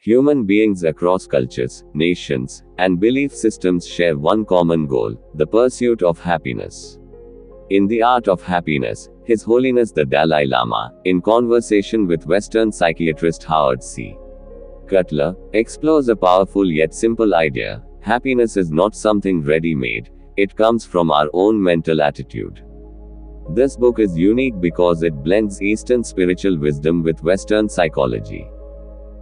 Human beings across cultures, nations, and belief systems share one common goal: the pursuit of happiness. In The Art of Happiness, His Holiness the Dalai Lama, in conversation with Western psychiatrist Howard C. Cutler, explores a powerful yet simple idea: happiness is not something ready-made, it comes from our own mental attitude. This book is unique because it blends Eastern spiritual wisdom with Western psychology.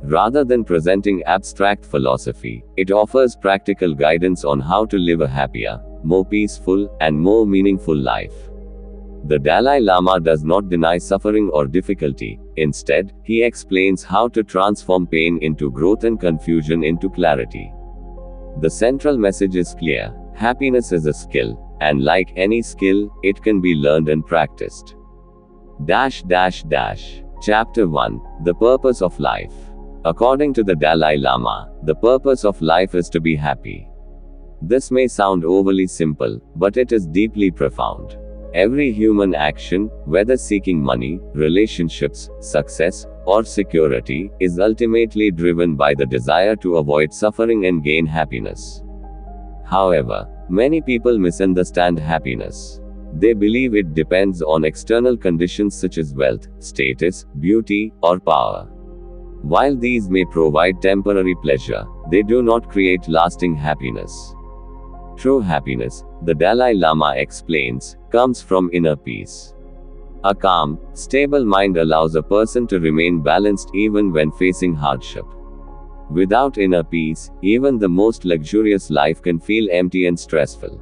Rather than presenting abstract philosophy, it offers practical guidance on how to live a happier, more peaceful, and more meaningful life. The Dalai Lama does not deny suffering or difficulty. Instead, he explains how to transform pain into growth and confusion into clarity. The central message is clear: happiness is a skill, and like any skill, it can be learned and practiced. Chapter 1: The Purpose of Life. According to the Dalai Lama, the purpose of life is to be happy. This may sound overly simple, but it is deeply profound. Every human action, whether seeking money, relationships, success, or security, is ultimately driven by the desire to avoid suffering and gain happiness. However, many people misunderstand happiness. They believe it depends on external conditions such as wealth, status, beauty, or power. While these may provide temporary pleasure, they do not create lasting happiness. True happiness, the Dalai Lama explains, comes from inner peace. A calm, stable mind allows a person to remain balanced even when facing hardship. Without inner peace, even the most luxurious life can feel empty and stressful.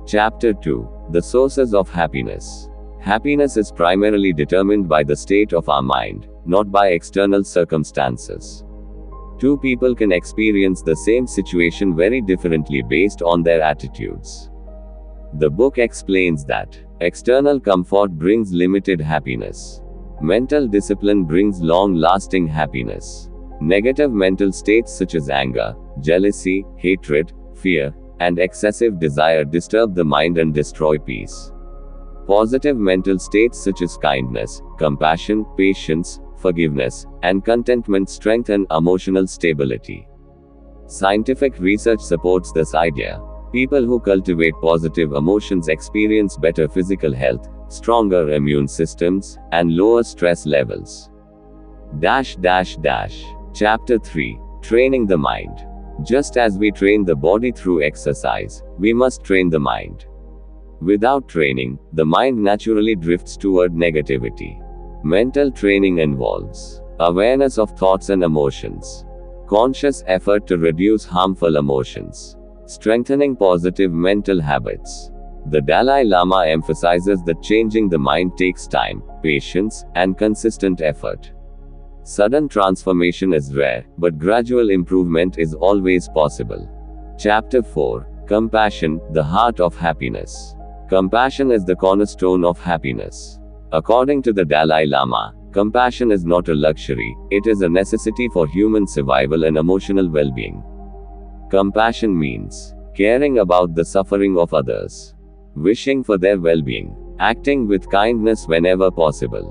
Chapter 2: The Sources of Happiness. Happiness is primarily determined by the state of our mind, not by external circumstances. Two people can experience the same situation very differently based on their attitudes. The book explains that external comfort brings limited happiness. Mental discipline brings long-lasting happiness. Negative mental states such as anger, jealousy, hatred, fear, and excessive desire disturb the mind and destroy peace. Positive mental states such as kindness, compassion, patience, forgiveness, and contentment strengthen emotional stability. Scientific research supports this idea. People who cultivate positive emotions experience better physical health, stronger immune systems, and lower stress levels. Chapter 3: Training the Mind. Just as we train the body through exercise, we must train the mind. Without training, the mind naturally drifts toward negativity. Mental training involves awareness of thoughts and emotions, conscious effort to reduce harmful emotions, strengthening positive mental habits. The Dalai Lama emphasizes that changing the mind takes time, patience, and consistent effort. Sudden transformation is rare, but gradual improvement is always possible. Chapter 4: Compassion, the Heart of Happiness. Compassion is the cornerstone of happiness. According to the Dalai Lama, compassion is not a luxury, it is a necessity for human survival and emotional well-being. Compassion means caring about the suffering of others, wishing for their well-being, acting with kindness whenever possible.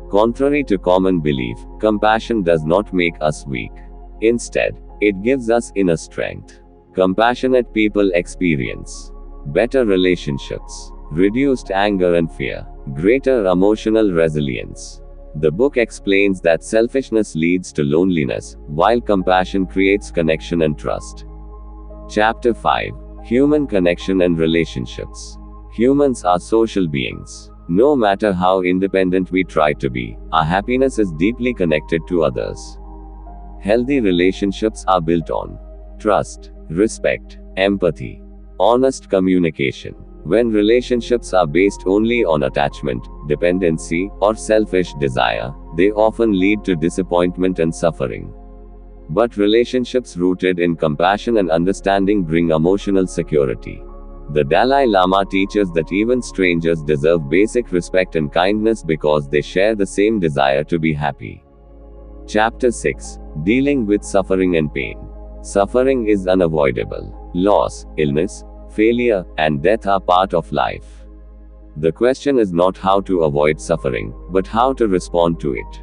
Contrary to common belief, compassion does not make us weak. Instead, it gives us inner strength. Compassionate people experience better relationships, reduced anger and fear, greater emotional resilience. The book explains that selfishness leads to loneliness, while compassion creates connection and trust. Chapter 5: Human Connection and Relationships. Humans are social beings. No matter how independent we try to be, our happiness is deeply connected to others. Healthy relationships are built on trust, respect, empathy, honest communication. When relationships are based only on attachment, dependency, or selfish desire, they often lead to disappointment and suffering. But relationships rooted in compassion and understanding bring emotional security. The Dalai Lama teaches that even strangers deserve basic respect and kindness because they share the same desire to be happy. Chapter 6: Dealing with Suffering and Pain. Suffering is unavoidable. Loss, illness, failure, and death are part of life. The question is not how to avoid suffering, but how to respond to it.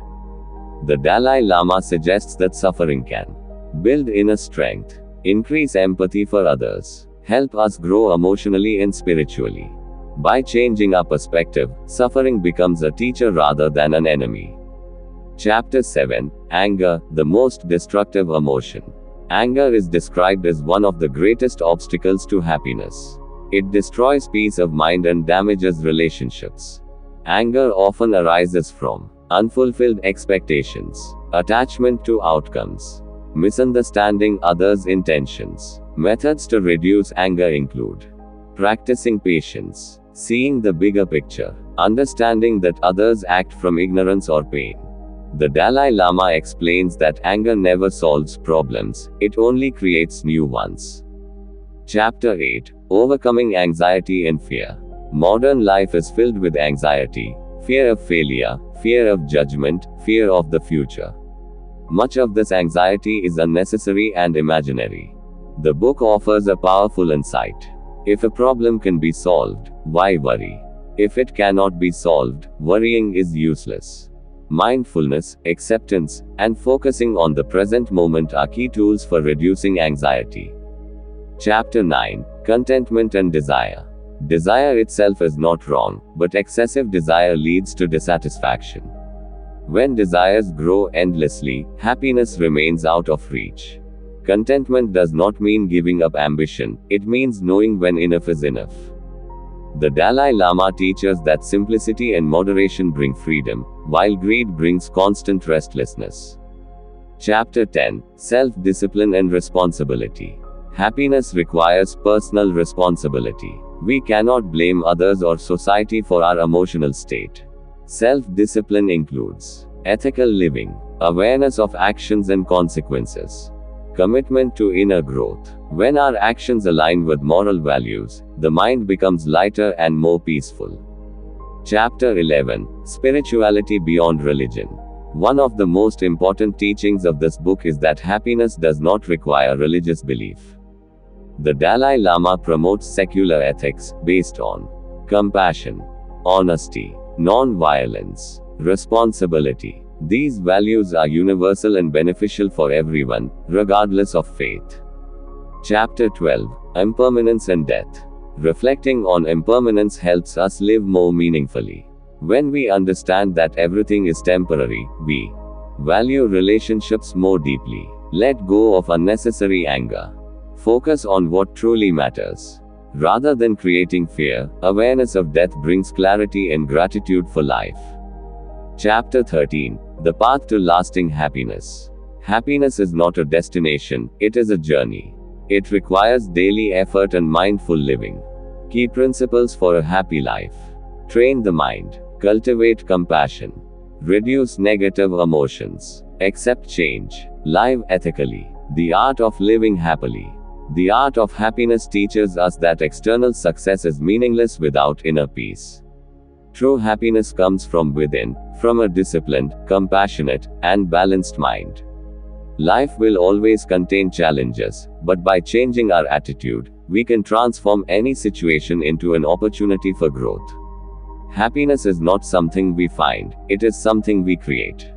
The Dalai Lama suggests that suffering can build inner strength, increase empathy for others, help us grow emotionally and spiritually. By changing our perspective, suffering becomes a teacher rather than an enemy. Chapter 7. Anger, the most destructive emotion. Anger is described as one of the greatest obstacles to happiness. It destroys peace of mind and damages relationships. Anger often arises from unfulfilled expectations, attachment to outcomes, misunderstanding others' intentions. Methods to reduce anger include practicing patience, seeing the bigger picture, understanding that others act from ignorance or pain. The Dalai Lama explains that anger never solves problems, it only creates new ones. Chapter 8. Overcoming anxiety and fear. Modern life is filled with anxiety, fear of failure, fear of judgment, fear of the future. Much of this anxiety is unnecessary and imaginary. The book offers a powerful insight. If a problem can be solved, why worry? If it cannot be solved, worrying is useless. Mindfulness, acceptance, and focusing on the present moment are key tools for reducing anxiety. Chapter 9. Contentment and desire. Desire itself is not wrong, but excessive desire leads to dissatisfaction. When desires grow endlessly, happiness remains out of reach. Contentment does not mean giving up ambition, it means knowing when enough is enough. The Dalai Lama teaches that simplicity and moderation bring freedom, while greed brings constant restlessness. Chapter 10. Self-discipline and responsibility. Happiness requires personal responsibility. We cannot blame others or society for our emotional state. Self-discipline includes ethical living, awareness of actions and consequences, commitment to inner growth. When our actions align with moral values, the mind becomes lighter and more peaceful. Chapter 11. Spirituality beyond religion. One of the most important teachings of this book is that happiness does not require religious belief. The Dalai Lama promotes secular ethics, based on compassion, honesty, non-violence, responsibility. These values are universal and beneficial for everyone, regardless of faith. Chapter 12. Impermanence and Death. Reflecting on impermanence helps us live more meaningfully. When we understand that everything is temporary, we value relationships more deeply. Let go of unnecessary anger. Focus on what truly matters. Rather than creating fear, awareness of death brings clarity and gratitude for life. Chapter 13. The Path to Lasting Happiness. Happiness is not a destination, it is a journey. It requires daily effort and mindful living. Key principles for a happy life. Train the mind. Cultivate compassion. Reduce negative emotions. Accept change. Live ethically. The art of living happily. The art of happiness teaches us that external success is meaningless without inner peace. True happiness comes from within, from a disciplined, compassionate, and balanced mind. Life will always contain challenges, but by changing our attitude, we can transform any situation into an opportunity for growth. Happiness is not something we find, it is something we create.